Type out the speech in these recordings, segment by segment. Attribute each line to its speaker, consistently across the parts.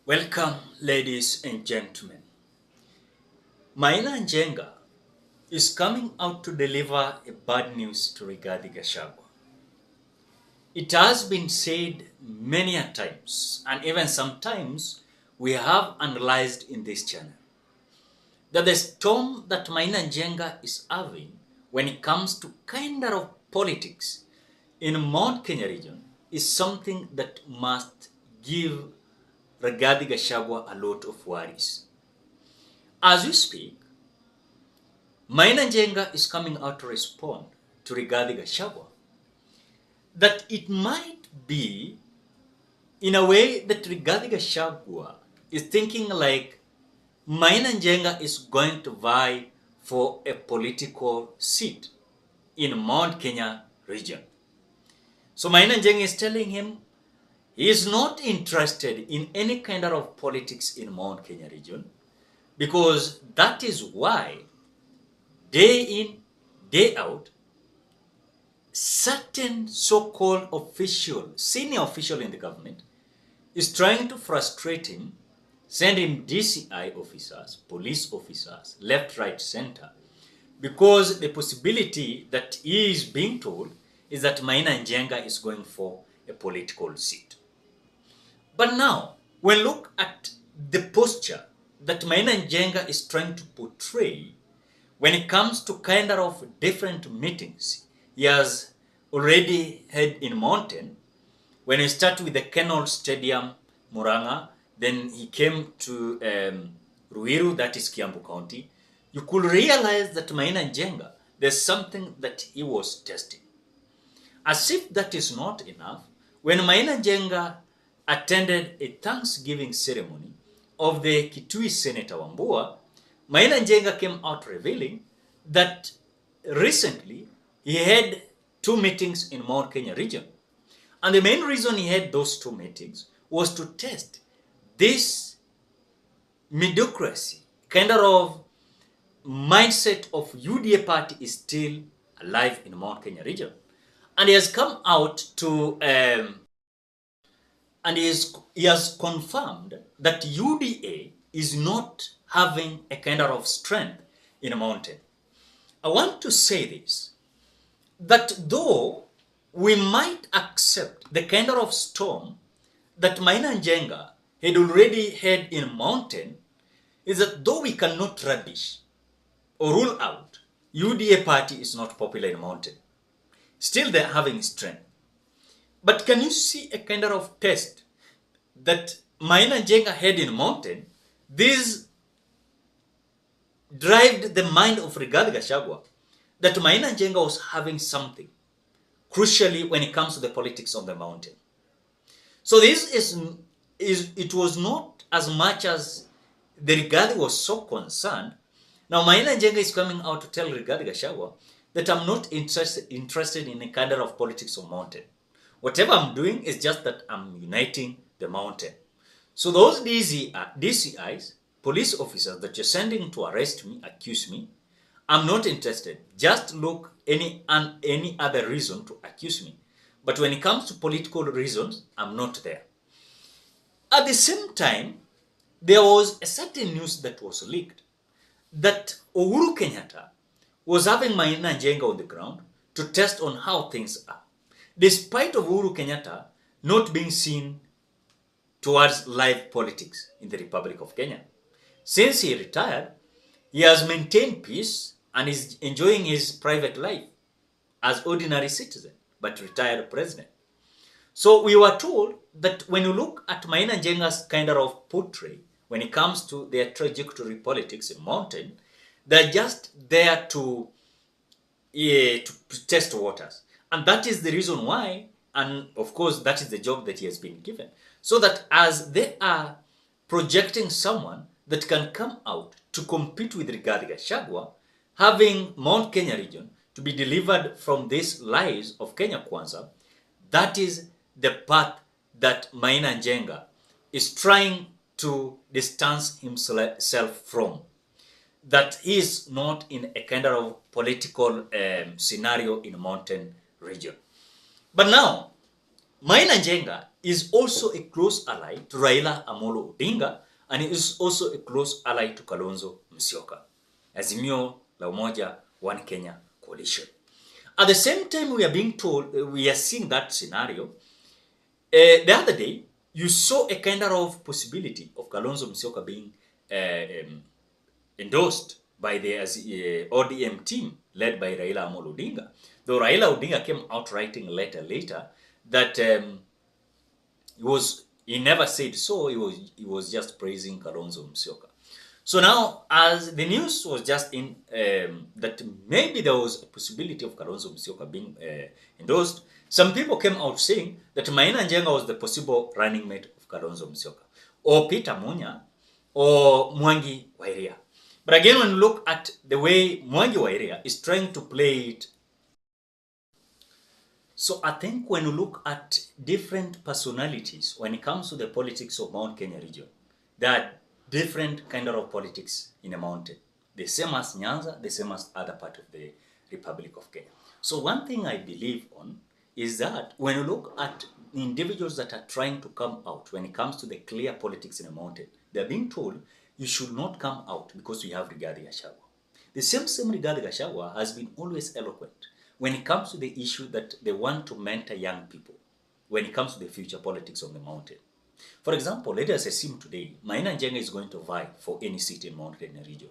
Speaker 1: Welcome, ladies and gentlemen. Maina Njenga is coming out to deliver a bad news to Rigathi Gachagua. It has been said many a times, and even sometimes we have analyzed in this channel, that the storm that Maina Njenga is having when it comes to kind of politics in Mount Kenya region is something that must give Rigathi Gachagua a lot of worries. As we speak, Maina Njenga is coming out to respond to Rigathi Gachagua that it might be in a way that Rigathi Gachagua is thinking like Maina Njenga is going to vie for a political seat in Mount Kenya region. So Maina Njenga is telling him he is not interested in any kind of politics in Mount Kenya region, because that is why day in, day out, certain so-called official, senior official in the government is trying to frustrate him, send him DCI officers, police officers, left, right, center, because the possibility that he is being told is that Maina Njenga is going for a political seat. But now, when look at the posture that Maina Njenga is trying to portray when it comes to kind of different meetings he has already had in Mountain, when he started with the Kennel Stadium, Muranga, then he came to Ruiru, that is Kiambu County, you could realize that Maina Njenga, there's something that he was testing. As if that is not enough, when Maina Njenga attended a Thanksgiving ceremony of the Kitui Senator Wambua, Maina Njenga came out revealing that recently he had 2 meetings in Mount Kenya region. And the main reason he had those 2 meetings was to test this mediocrity, kind of mindset of UDA party is still alive in Mount Kenya region. And he has come out to and he has confirmed that UDA is not having a kind of strength in a mountain. I want to say this, that though we might accept the kind of storm that Maina Njenga had already had in mountain, is that though we cannot rubbish or rule out UDA party is not popular in mountain, still they're having strength. But can you see a kind of test that Maina Njenga had in mountain? This drove the mind of Rigathi Gachagua that Maina Njenga was having something, crucially when it comes to the politics of the mountain. So this it was not as much as the Rigathi was so concerned. Now Maina Njenga is coming out to tell Rigathi Gachagua that I'm not interested in a kind of politics of mountain. Whatever I'm doing is just that I'm uniting the mountain. So those DCIs, police officers that you're sending to arrest me, accuse me, I'm not interested. Just look any other reason to accuse me. But when it comes to political reasons, I'm not there. At the same time, there was a certain news that was leaked that Uhuru Kenyatta was having Maina Njenga on the ground to test on how things are, despite of Uhuru Kenyatta not being seen towards live politics in the Republic of Kenya. Since he retired, he has maintained peace and is enjoying his private life as ordinary citizen, but retired president. So we were told that when you look at Maina Njenga's kind of portrait, when it comes to their trajectory politics in mountain, they're just there to test waters. And that is the reason why, and of course that is the job that he has been given. So that as they are projecting someone that can come out to compete with Rigathi Gachagua, having Mount Kenya region to be delivered from these lies of Kenya Kwanza, that is the path that Maina Njenga is trying to distance himself from. That he is not in a kind of political scenario in mountain region. But now, Maina Njenga is also a close ally to Raila Amolo Odinga, and he is also a close ally to Kalonzo Musyoka. Azimio la Umoja One Kenya coalition. At the same time, we are being told, we are seeing that scenario. The other day, you saw a kind of possibility of Kalonzo Musyoka being endorsed by the ODM team led by Raila Amolo Odinga. Though Raila Odinga came out writing a letter later that he never said so. He was just praising Kalonzo Musyoka. So now, as the news was just in that maybe there was a possibility of Kalonzo Musyoka being endorsed, some people came out saying that Maina Njenga was the possible running mate of Kalonzo Musyoka, or Peter Munya, or Mwangi Wairia. But again, when you look at the way Mwangi Wairia is trying to play it, so I think when you look at different personalities, when it comes to the politics of Mount Kenya region, there are different kind of politics in a mountain. The same as Nyanza, the same as other part of the Republic of Kenya. So one thing I believe on is that when you look at individuals that are trying to come out, when it comes to the clear politics in a mountain, they're being told you should not come out because we have Rigathi Gachagua. The same Rigathi Gachagua has been always eloquent when it comes to the issue that they want to mentor young people when it comes to the future politics of the mountain. For example, let us assume today, Maina Njenga is going to vie for any seat in Mount Kenya region.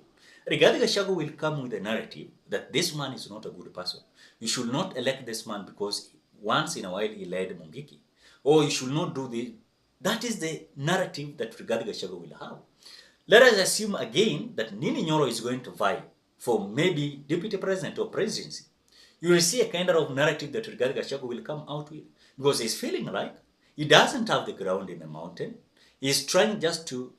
Speaker 1: Rigathi Gachagua will come with a narrative that this man is not a good person. You should not elect this man because once in a while he led Mungiki. Or you should not do this. That is the narrative that Rigathi Gachagua will have. Let us assume again that Nini Nyoro is going to vie for maybe deputy president or presidency. You will see a kind of narrative that Rigathi Gachagua will come out with because he's feeling like he doesn't have the ground in the mountain. He's trying just to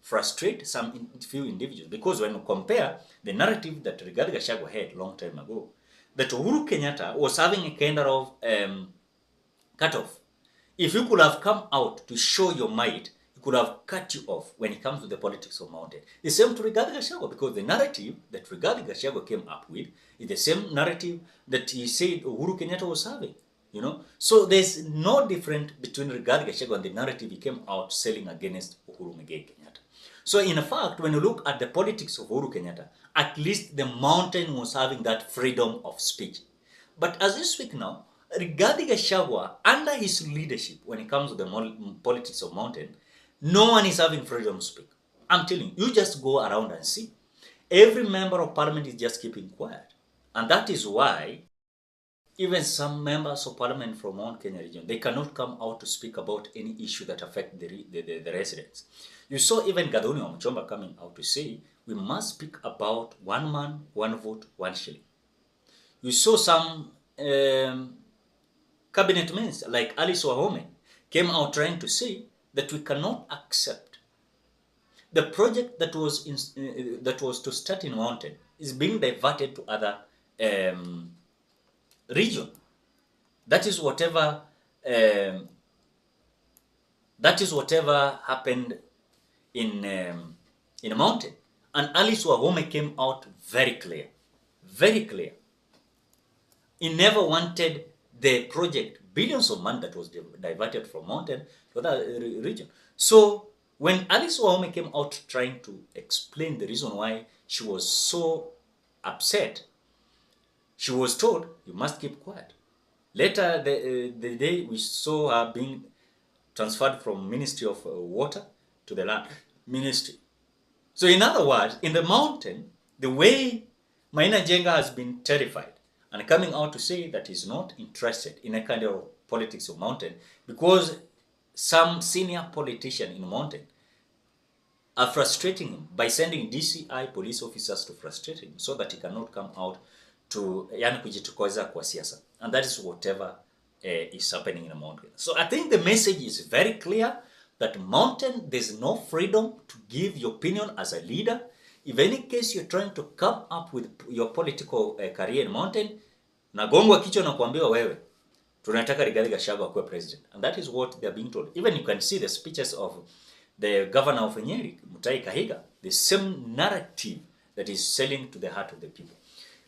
Speaker 1: frustrate some few individuals because when you compare the narrative that Rigathi Gachagua had long time ago, that Uhuru Kenyatta was having a kind of cutoff. If you could have come out to show your might, he could have cut you off when it comes to the politics of mountain. The same to Rigathi Gachagua, because the narrative that Rigathi Gachagua came up with is the same narrative that he said Uhuru Kenyatta was having. You know, so there's no difference between Rigathi Gachagua and the narrative he came out selling against Uhuru Kenyatta. So in fact, when you look at the politics of Uhuru Kenyatta, at least the mountain was having that freedom of speech. But as we speak now, Rigathi Gachagua, under his leadership, when it comes to the politics of mountain, no one is having freedom to speak. I'm telling you, you just go around and see. Every member of parliament is just keeping quiet. And that is why even some members of parliament from Mount Kenya region, they cannot come out to speak about any issue that affect the residents. You saw even Gathoni Wamchomba coming out to say, we must speak about one man, one vote, one shilling. You saw some cabinet ministers like Alice Wahome came out trying to say that we cannot accept the project that was to start in Mountain is being diverted to other region. That is whatever happened in a mountain. And Alice Wahome came out very clear. Very clear. He never wanted the project, billions of money that was diverted from mountain to other region. So when Alice Wahome came out trying to explain the reason why she was so upset, she was told, you must keep quiet. Later, the day we saw her being transferred from Ministry of Water to the Land Ministry. So in other words, in the mountain, the way Maina Njenga has been terrified and coming out to say that he's not interested in a kind of politics of mountain because some senior politician in mountain are frustrating him by sending DCI police officers to frustrate him so that he cannot come out to kujitukoza kwa siasa. And that is whatever is happening in the mountain. So I think the message is very clear that mountain, there's no freedom to give your opinion as a leader. If any case you're trying to come up with your political career in mountain, nagongwa kichwa na kuambiwa wewe, tunataka Rigathi Gachagua akuwe president. And that is what they're being told. Even you can see the speeches of the governor of Nyeri, Mutahi Kahiga, the same narrative that is selling to the heart of the people.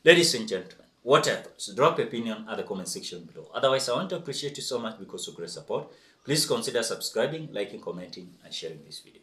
Speaker 1: Ladies and gentlemen, what are your thoughts? Drop your opinion at the comment section below. Otherwise, I want to appreciate you so much because of great support. Please consider subscribing, liking, commenting, and sharing this video.